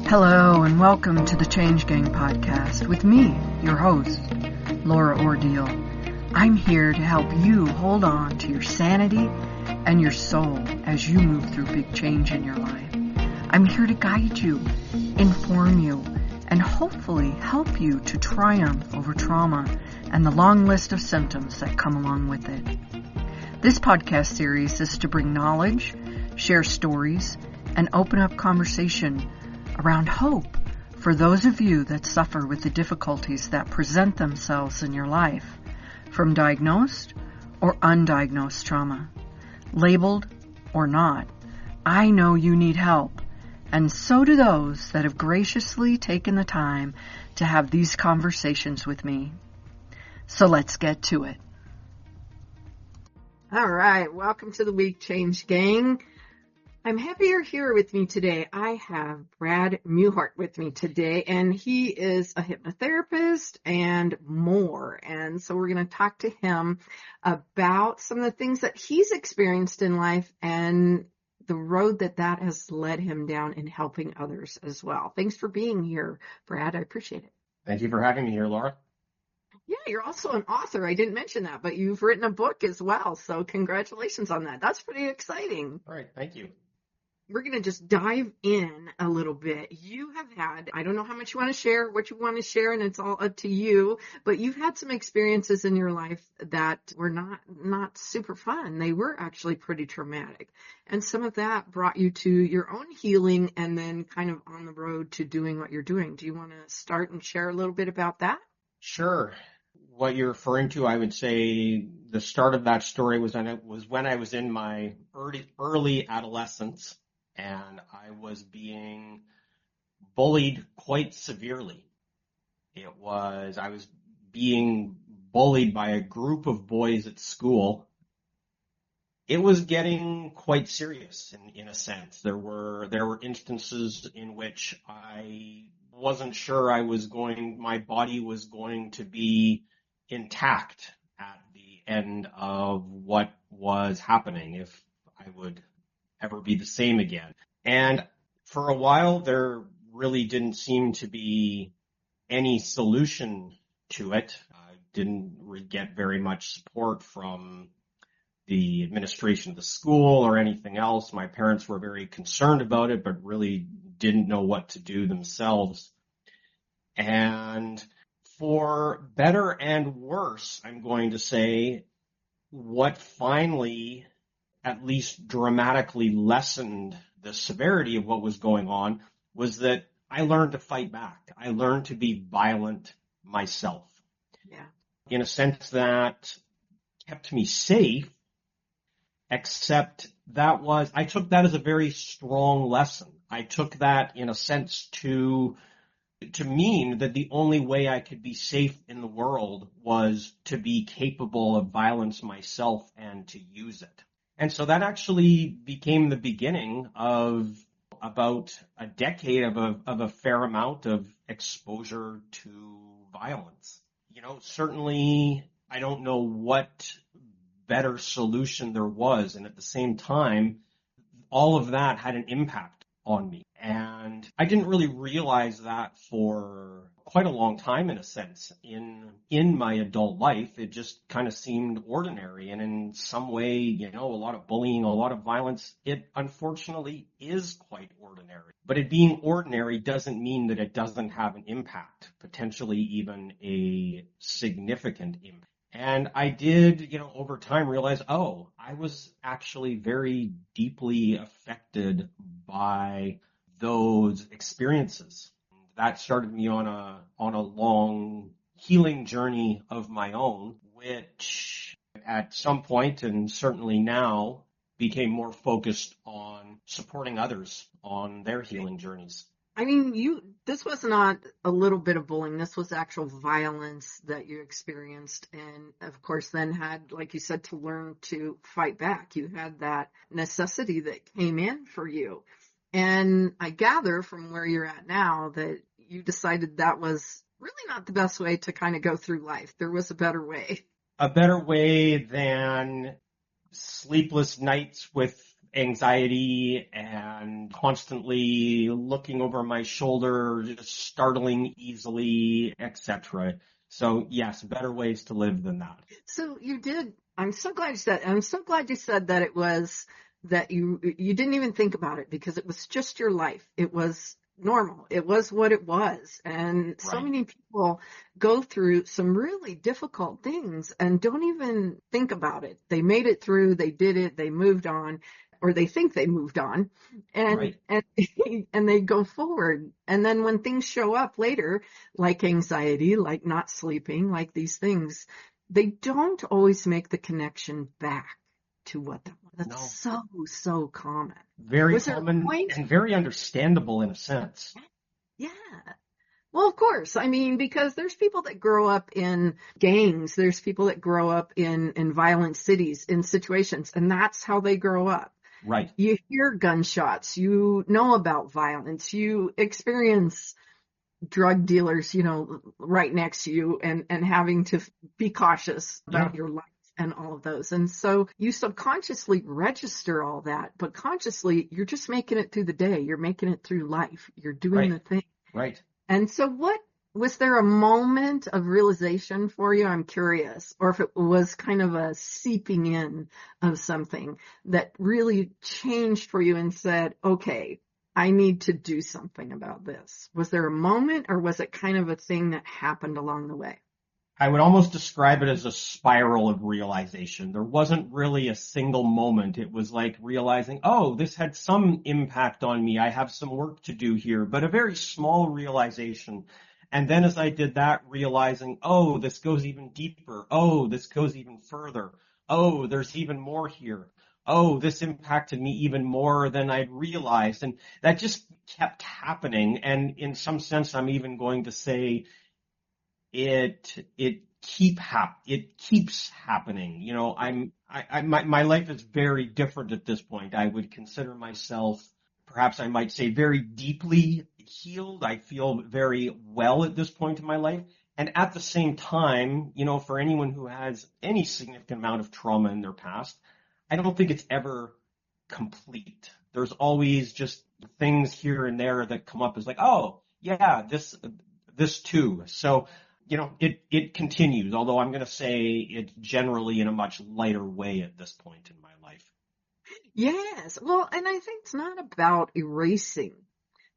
Hello and welcome to the Change Gang podcast with me, your host, Laura Ordile. I'm here to help you hold on to your sanity and your soul as you move through big change in your life. I'm here to guide you, inform you, and hopefully help you to triumph over trauma and the long list of symptoms that come along with it. This podcast series is to bring knowledge, share stories, and open up conversation around hope for those of you that suffer with the difficulties that present themselves in your life from diagnosed or undiagnosed trauma. Labeled or not, I know you need help, and so do those that have graciously taken the time to have these conversations with me. So let's get to it. All right, welcome to the Week Change Gang. I'm happy you're here with me today. I have Brad Mewhort with me today, and he is a hypnotherapist and more. And so we're going to talk to him about some of the things that he's experienced in life and the road that has led him down in helping others as well. Thanks for being here, Brad. I appreciate it. Thank you for having me here, Laura. Yeah, you're also an author. I didn't mention that, but you've written a book as well. So congratulations on that. That's pretty exciting. All right. Thank you. We're going to just dive in a little bit. You have had, I don't know how much you want to share, what you want to share, and it's all up to you, but you've had some experiences in your life that were not super fun. They were actually pretty traumatic. And some of that brought you to your own healing and then kind of on the road to doing what you're doing. Do you want to start and share a little bit about that? Sure. What you're referring to, I would say the start of that story was when I was in my early adolescence. And I was being bullied quite severely. I was being bullied by a group of boys at school. It was getting quite serious in a sense. There were instances in which I wasn't sure my body was going to be intact at the end of what was happening, if I would ever be the same again. And for a while, there really didn't seem to be any solution to it. I didn't get very much support from the administration of the school or anything else. My parents were very concerned about it, but really didn't know what to do themselves. And for better and worse, I'm going to say, what finally at least dramatically lessened the severity of what was going on was that I learned to fight back. I learned to be violent myself. Yeah. In a sense that kept me safe, except I took that as a very strong lesson. I took that in a sense to mean that the only way I could be safe in the world was to be capable of violence myself and to use it. And so that actually became the beginning of about a decade of a fair amount of exposure to violence. Certainly I don't know what better solution there was. And at the same time, all of that had an impact on me. And I didn't really realize that for quite a long time, in a sense. In my adult life, it just kind of seemed ordinary. And in some way, a lot of bullying, a lot of violence, it unfortunately is quite ordinary. But it being ordinary doesn't mean that it doesn't have an impact, potentially even a significant impact. And I did, over time realize, I was actually very deeply affected by those experiences. That started me on a long healing journey of my own, which at some point, and certainly now, became more focused on supporting others on their healing journeys. I mean, this was not a little bit of bullying. This was actual violence that you experienced. And of course, then had, like you said, to learn to fight back. You had that necessity that came in for you. And I gather from where you're at now that you decided that was really not the best way to kind of go through life. There was a better way. A better way than sleepless nights with anxiety and constantly looking over my shoulder, just startling easily, etc. So yes, better ways to live than that. So you did. I'm so glad you said that it was that you didn't even think about it because it was just your life. It was normal. It was what it was. And so Right. many people go through some really difficult things and don't even think about it. They made it through, they did it, they moved on, or they think they moved on, and Right. and and they go forward. And then when things show up later, like anxiety, like not sleeping, like these things, they don't always make the connection back to what that was. That's No. so common. Very Was there a common point? and very understandable in a sense. Yeah. Well, of course. I mean, because there's people that grow up in gangs, there's people that grow up in violent cities, in situations, and that's how they grow up. Right. You hear gunshots, you know about violence, you experience drug dealers, right next to you and having to be cautious Yeah. about your life and all of those. And so you subconsciously register all that, but consciously you're just making it through the day. You're making it through life. You're doing Right. the thing. Right. And so what was there a moment of realization for you? I'm curious, or if it was kind of a seeping in of something that really changed for you and said, okay, I need to do something about this. Was there a moment, or was it kind of a thing that happened along the way? I would almost describe it as a spiral of realization. There wasn't really a single moment. It was like realizing, oh, this had some impact on me. I have some work to do here, but a very small realization. And then as I did that, realizing, oh, this goes even deeper. Oh, this goes even further. Oh, there's even more here. Oh, this impacted me even more than I'd realized. And that just kept happening. And in some sense, I'm even going to say, it keeps happening. My life is very different at this point. I would consider myself, perhaps I might say, very deeply healed. I feel very well at this point in my life. And at the same time, for anyone who has any significant amount of trauma in their past, I don't think it's ever complete. There's always just things here and there that come up as like, oh, yeah, this too. So, it continues, although I'm going to say it's generally in a much lighter way at this point in my life. Yes. Well, and I think it's not about erasing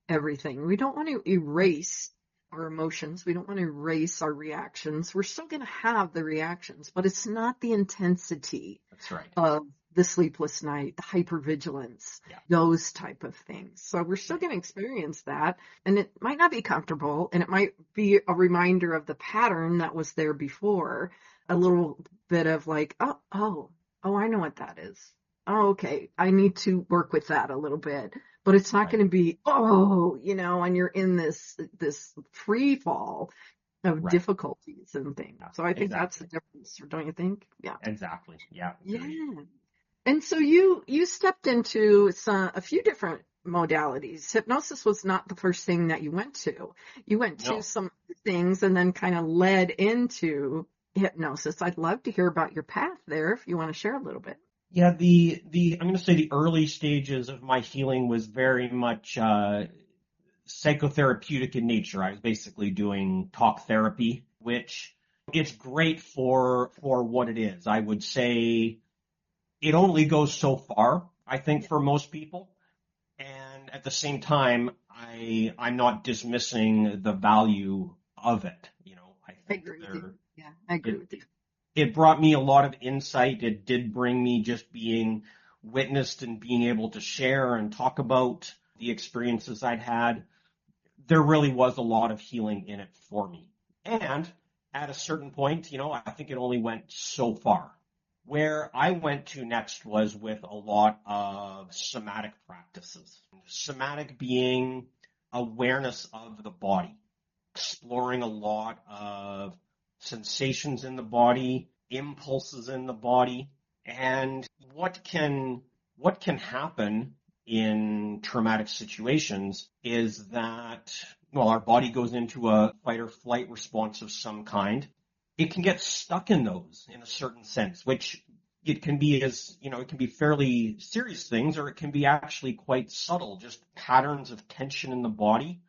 everything. We don't want to erase our emotions. We don't want to erase our reactions. We're still going to have the reactions, but it's not the intensity That's right. of the sleepless night, the hypervigilance, Yeah. those type of things. So we're still going to experience that, and it might not be comfortable, and it might be a reminder of the pattern that was there before, a little bit of like, oh, I know what that is. Oh, okay, I need to work with that a little bit. But it's not Right. going to be, and you're in this free fall of Right. difficulties and things. Yeah, So I think that's the exactly. difference, don't you think? Yeah. Exactly. Yeah. Yeah. Agreed. And so you stepped into a few different modalities. Hypnosis was not the first thing that you went to. You went to No. some things and then kind of led into hypnosis. I'd love to hear about your path there if you want to share a little bit. Yeah, the I'm going to say the early stages of my healing was very much psychotherapeutic in nature. I was basically doing talk therapy, which it's great for what it is. I would say it only goes so far, I think, Yeah, for most people. And at the same time, I'm not dismissing the value of it. I I think agree with you. Yeah, I agree it with you. it brought me a lot of insight. It did bring me just being witnessed and being able to share and talk about the experiences I'd had. There really was a lot of healing in it for me. And at a certain point, I think it only went so far. Where I went to next was with a lot of somatic practices. Somatic being awareness of the body, exploring a lot of sensations in the body, impulses in the body, and what can happen in traumatic situations is that, well, our body goes into a fight or flight response of some kind. It can get stuck in those in a certain sense, which it can be it can be fairly serious things, or it can be actually quite subtle, just patterns of tension in the body,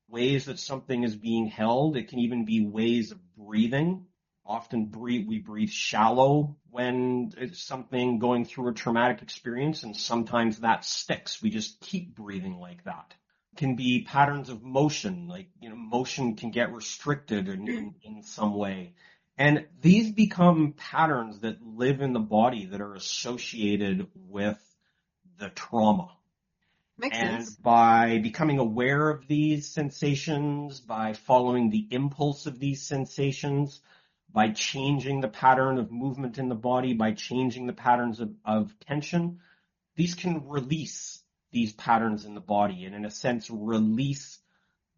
ways that something is being held. It can even be ways of breathing. Often we breathe shallow when it's something going through a traumatic experience, and sometimes that sticks. We just keep breathing like that. It can be patterns of motion, like, motion can get restricted in some way. And these become patterns that live in the body that are associated with the trauma. Makes And sense. by becoming aware of these sensations, by following the impulse of these sensations, by changing the pattern of movement in the body, by changing the patterns of tension, these can release these patterns in the body and, in a sense, release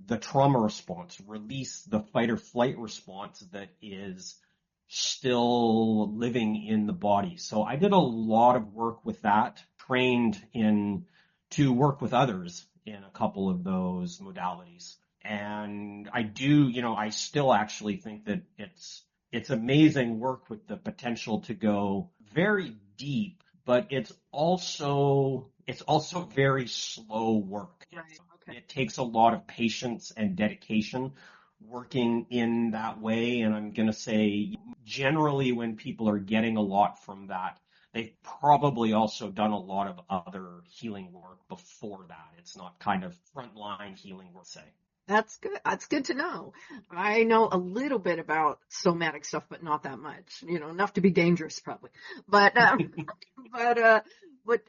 the trauma response, release the fight or flight response that is still living in the body. So I did a lot of work with that, trained to work with others in a couple of those modalities. And I still actually think that it's amazing work with the potential to go very deep, but it's also very slow work. Right. Okay. It takes a lot of patience and dedication working in that way. And I'm going to say, generally, when people are getting a lot from that, they've probably also done a lot of other healing work before that. It's not kind of frontline healing work, say. That's good. That's good to know. I know a little bit about somatic stuff, but not that much, enough to be dangerous probably. But, but,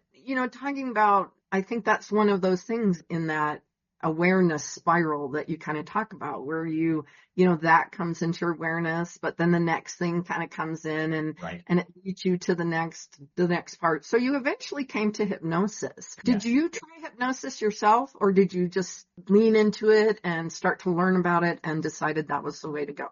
talking about, I think that's one of those things in that awareness spiral that you kind of talk about, where that comes into your awareness, but then the next thing kind of comes in and Right. and it leads you to the next part. So you eventually came to hypnosis. Did Yes. you try hypnosis yourself, or did you just lean into it and start to learn about it and decided that was the way to go?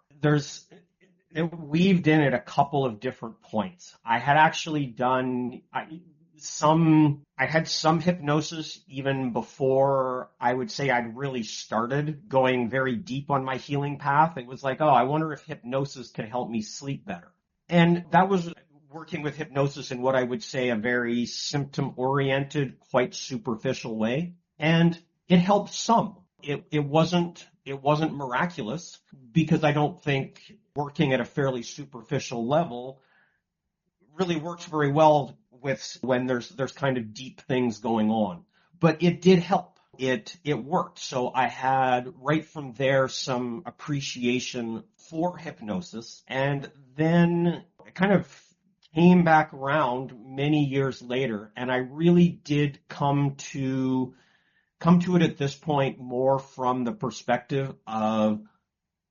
It weaved in at a couple of different points. I had actually done I had some hypnosis even before I would say I'd really started going very deep on my healing path. It was like, oh, I wonder if hypnosis could help me sleep better. And that was working with hypnosis in what I would say a very symptom-oriented, quite superficial way. And it helped some. It wasn't miraculous, because I don't think working at a fairly superficial level really works very well with when there's kind of deep things going on. But it did help. It worked. So I had right from there some appreciation for hypnosis, and then it kind of came back around many years later, and I really did come to it at this point more from the perspective of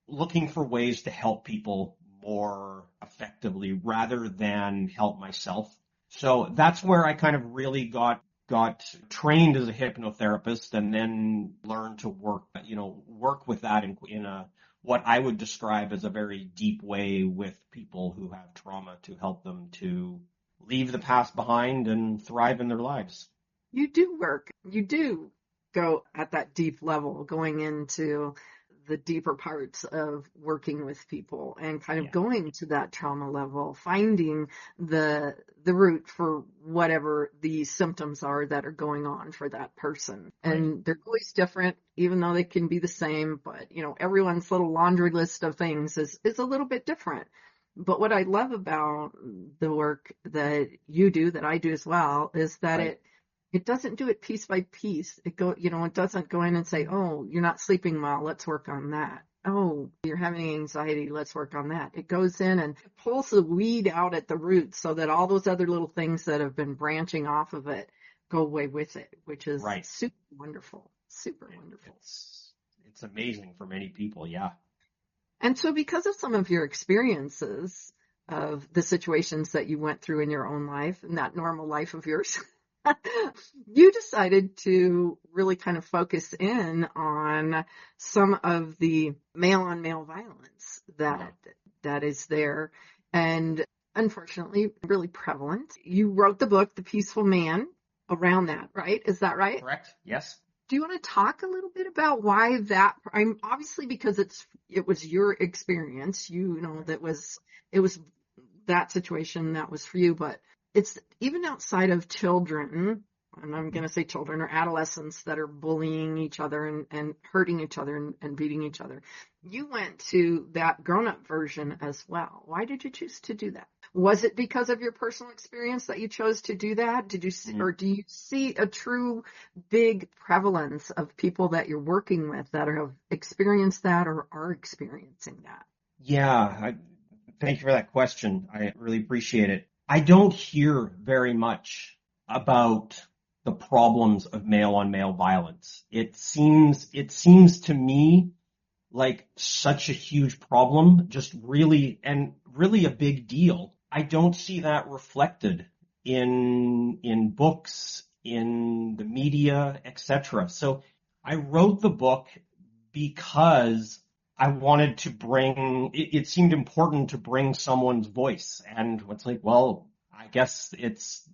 looking for ways to help people more effectively rather than help myself. So that's where I kind of really got trained as a hypnotherapist, and then learned to work with that in a what I would describe as a very deep way with people who have trauma, to help them to leave the past behind and thrive in their lives. You do go at that deep level, going into the deeper parts of working with people and kind of going to that trauma level, finding the root for whatever the symptoms are that are going on for that person. And Right. they're always different, even though they can be the same, but everyone's little laundry list of things is a little bit different. But what I love about the work that you do, that I do as well, is that Right. it doesn't do it piece by piece. It doesn't go in and say, oh, you're not sleeping well, let's work on that. Oh, you're having anxiety, let's work on that. It goes in and pulls the weed out at the roots, so that all those other little things that have been branching off of it go away with it, which is Right. super wonderful. Super wonderful. It's amazing for many people. Yeah. And so because of some of your experiences of the situations that you went through in your own life and that normal life of yours, you decided to really kind of focus in on some of the male-on-male violence that is there, and unfortunately really prevalent. You wrote the book, The Peaceful Man, around that, right? Is that right? Correct. Yes. Do you want to talk a little bit about why that? I'm obviously, because it was your experience, it was that situation that was for you, but it's even outside of children, and I'm going to say children or adolescents that are bullying each other and hurting each other and beating each other. You went to that grown-up version as well. Why did you choose to do that? Was it because of your personal experience that you chose to do that? Did you see, or do you see a true big prevalence of people that you're working with that have experienced that or are experiencing that? Yeah, thank you for that question. I really appreciate it. I don't hear very much about the problems of male-on-male violence. It seems to me like such a huge problem, just really a big deal. I don't see that reflected in books, in the media, etc. So I wrote the book because I wanted to it seemed important to bring someone's voice. And it's like, well, I guess it's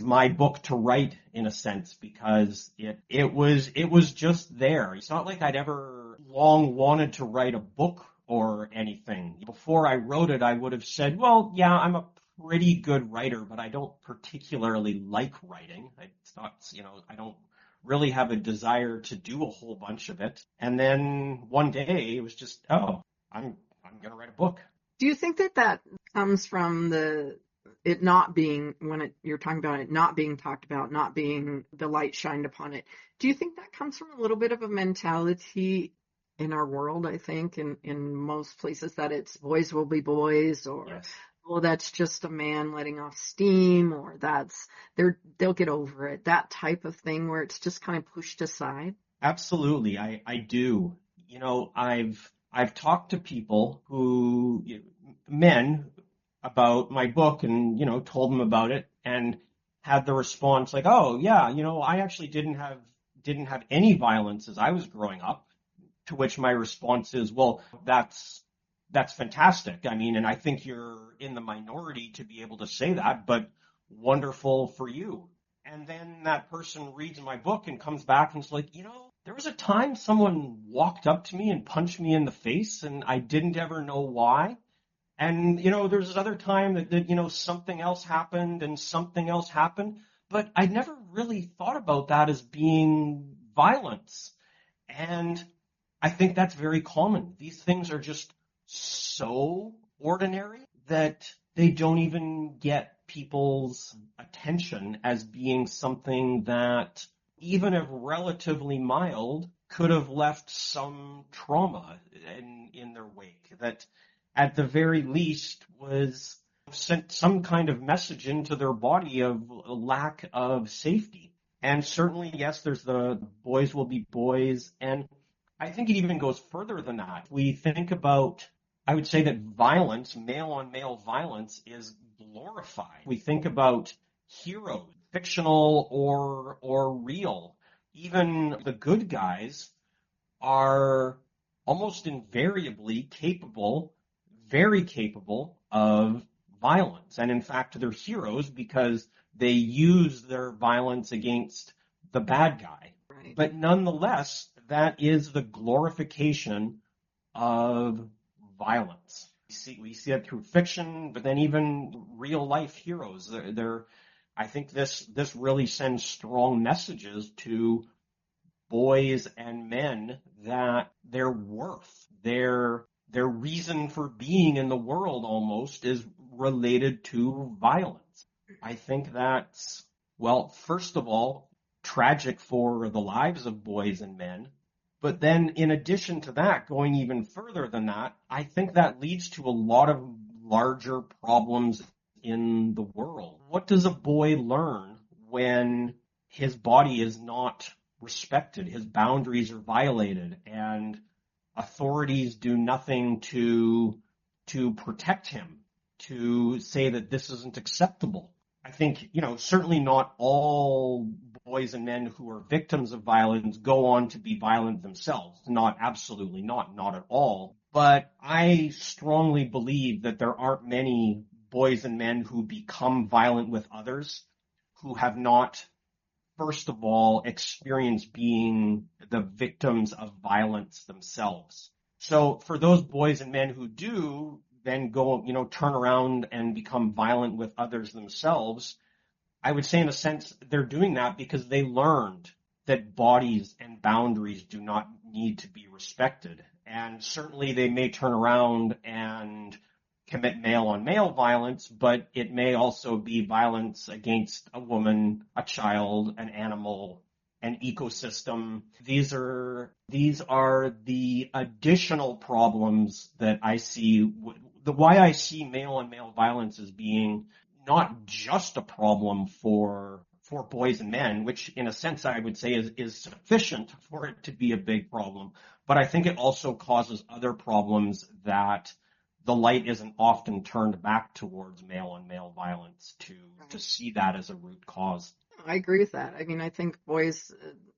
my book to write in a sense because it was just there. It's not like I'd ever long wanted to write a book or anything. Before I wrote it, I would have said, well, yeah, I'm a pretty good writer, but I don't particularly like writing. It's not, I don't really have a desire to do a whole bunch of it. And then one day it was just, oh, I'm going to write a book. Do you think that comes from it not being, you're talking about it not being talked about, not being the light shined upon it? Do you think that comes from a little bit of a mentality in our world, I think, in most places, that it's boys will be boys, or Yes. well, that's just a man letting off steam, or they'll get over it, that type of thing where it's just kind of pushed aside? Absolutely. I do. I've talked to people men about my book and, told them about it and had the response like, oh yeah, I actually didn't have any violence as I was growing up, to which my response is, well, that's fantastic. I mean, and I think you're in the minority to be able to say that, but wonderful for you. And then that person reads my book and comes back and is like, there was a time someone walked up to me and punched me in the face and I didn't ever know why. And, there's this other time that, something else happened and something else happened, but I never really thought about that as being violence. And I think that's very common. These things are just so ordinary that they don't even get people's attention as being something that, even if relatively mild, could have left some trauma in their wake, that at the very least was sent some kind of message into their body of a lack of safety. And certainly, yes, there's the boys will be boys. And I think it even goes further than that. We think about, I would say that violence, male-on-male violence, is glorified. We think about heroes, fictional or real. Even the good guys are almost invariably very capable of violence. And in fact, they're heroes because they use their violence against the bad guy. Right. But nonetheless, that is the glorification of violence. We see it through fiction, but then even real life heroes. I think this really sends strong messages to boys and men that their worth, their reason for being in the world almost is related to violence. I think that's, well, first of all, tragic for the lives of boys and men. But then in addition to that, going even further than that, I think that leads to a lot of larger problems in the world. What does a boy learn when his body is not respected, his boundaries are violated, and authorities do nothing to protect him, to say that this isn't acceptable? I think, certainly not all boys and men who are victims of violence go on to be violent themselves. Absolutely not at all. But I strongly believe that there aren't many boys and men who become violent with others who have not, first of all, experienced being the victims of violence themselves. So for those boys and men who do, then go, turn around and become violent with others themselves, I would say in a sense they're doing that because they learned that bodies and boundaries do not need to be respected. And certainly they may turn around and commit male-on-male violence, but it may also be violence against a woman, a child, an animal, an ecosystem. These are the additional problems that I see. Why I see male-on-male violence as being not just a problem for boys and men, which in a sense I would say is sufficient for it to be a big problem. But I think it also causes other problems that the light isn't often turned back towards male-on-male violence to see that as a root cause. I agree with that. I mean, I think boys,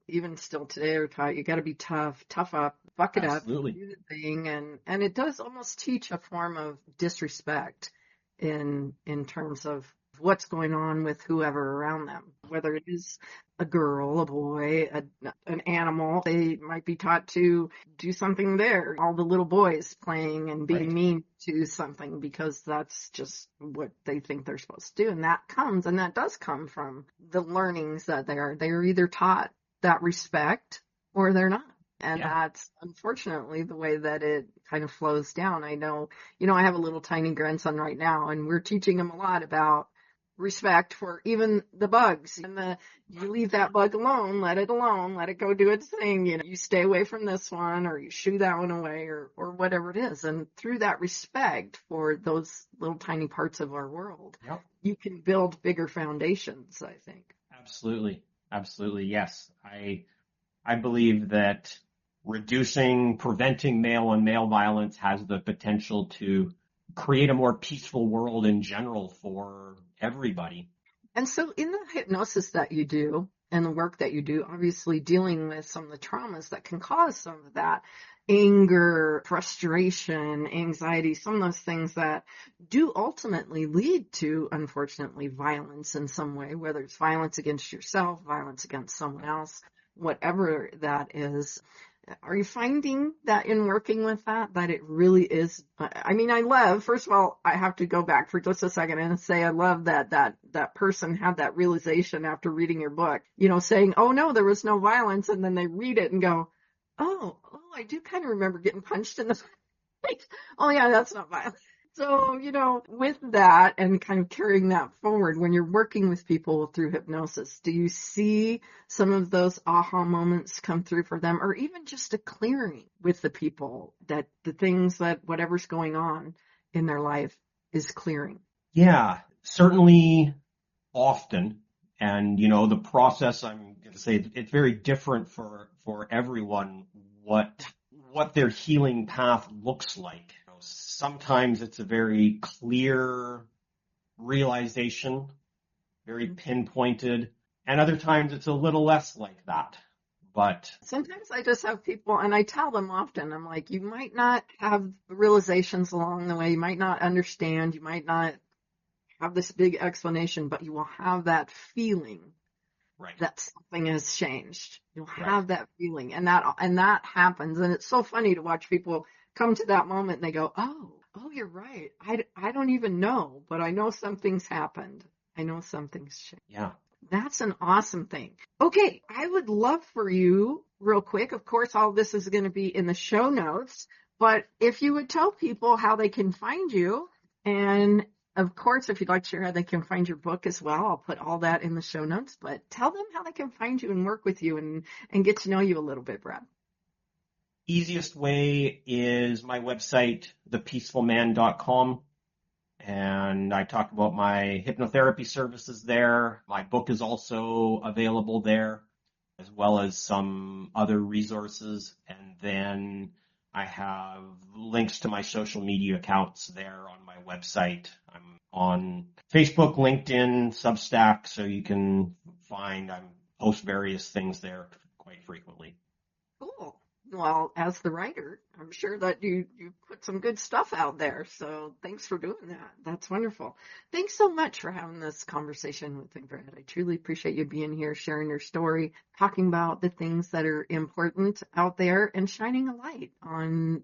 even still today, are taught you got to be tough up, buck it Absolutely. up, do the thing, and it does almost teach a form of disrespect in terms of what's going on with whoever around them, whether it is a girl, a boy, an animal. They might be taught to do something there. All the little boys playing and being mean to something because that's just what they think they're supposed to do. And that does come from the learnings that they're either taught that respect or they're not. And that's unfortunately the way that it kind of flows down. I know, I have a little tiny grandson right now, and we're teaching him a lot about respect for even the bugs. And you leave that bug alone, let it go do its thing. You stay away from this one, or you shoo that one away, or whatever it is. And through that respect for those little tiny parts of our world, you can build bigger foundations, I think. Absolutely. Yes. I believe that preventing male-on-male violence has the potential to create a more peaceful world in general for everybody. And so in the hypnosis that you do and the work that you do, obviously dealing with some of the traumas that can cause some of that anger, frustration, anxiety, some of those things that do ultimately lead to, unfortunately, violence in some way, whether it's violence against yourself, violence against someone else, whatever that is. Are you finding that in working with that it really is? I mean, first of all, I have to go back for just a second and say I love that person had that realization after reading your book, saying, oh no, there was no violence. And then they read it and go, oh, I do kind of remember getting punched in the face. Oh yeah, that's not violence. So, with that and kind of carrying that forward, when you're working with people through hypnosis, do you see some of those aha moments come through for them, or even just a clearing with the people that the things that whatever's going on in their life is clearing? Yeah, certainly often. And, the process, I'm going to say it's very different for everyone, what their healing path looks like. Sometimes it's a very clear realization, very pinpointed, and other times it's a little less like that. But sometimes I just have people, and I tell them often, I'm like, you might not have realizations along the way, you might not understand, you might not have this big explanation, but you will have that feeling that something has changed. You'll have that feeling, and that happens, and it's so funny to watch people come to that moment and they go, oh, you're right. I don't even know, but I know something's happened. I know something's changed. Yeah. That's an awesome thing. Okay, I would love for you, real quick, of course, all this is going to be in the show notes, but if you would tell people how they can find you, and of course, if you'd like to share how they can find your book as well, I'll put all that in the show notes, but tell them how they can find you and work with you and get to know you a little bit, Brad. Easiest way is my website, thepeacefulman.com. And I talk about my hypnotherapy services there. My book is also available there, as well as some other resources. And then I have links to my social media accounts there on my website. I'm on Facebook, LinkedIn, Substack, so you can find, I post various things there quite frequently. Cool. Well, as the writer, I'm sure that you put some good stuff out there. So thanks for doing that. That's wonderful. Thanks so much for having this conversation with me, Brad. I truly appreciate you being here, sharing your story, talking about the things that are important out there and shining a light on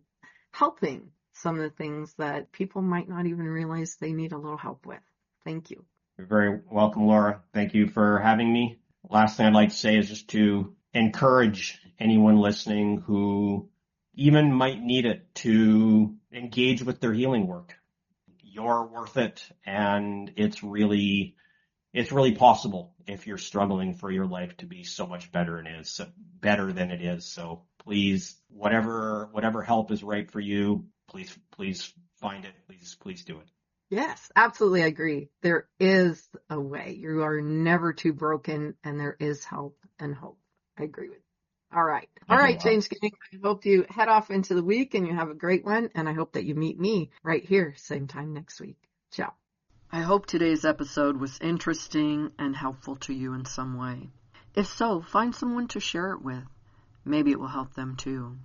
helping some of the things that people might not even realize they need a little help with. Thank you. You're very welcome, Laura. Thank you for having me. Last thing I'd like to say is just to encourage anyone listening who even might need it to engage with their healing work. You're worth it, and it's really possible if you're struggling for your life to be so much better than it is. So please, whatever help is right for you, please find it. Please do it. Yes, absolutely agree. There is a way. You are never too broken, and there is help and hope. I agree with you. All right. All right, Change Gang. I hope you head off into the week and you have a great one, and I hope that you meet me right here, same time next week. Ciao. I hope today's episode was interesting and helpful to you in some way. If so, find someone to share it with. Maybe it will help them too.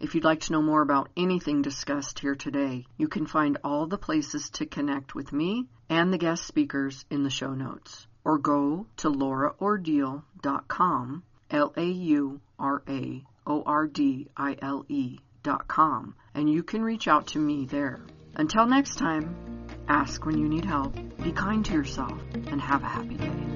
If you'd like to know more about anything discussed here today, you can find all the places to connect with me and the guest speakers in the show notes, or go to lauraordile.com, LauraOrdile.com, and you can reach out to me there. Until next time, ask when you need help, be kind to yourself, and have a happy day.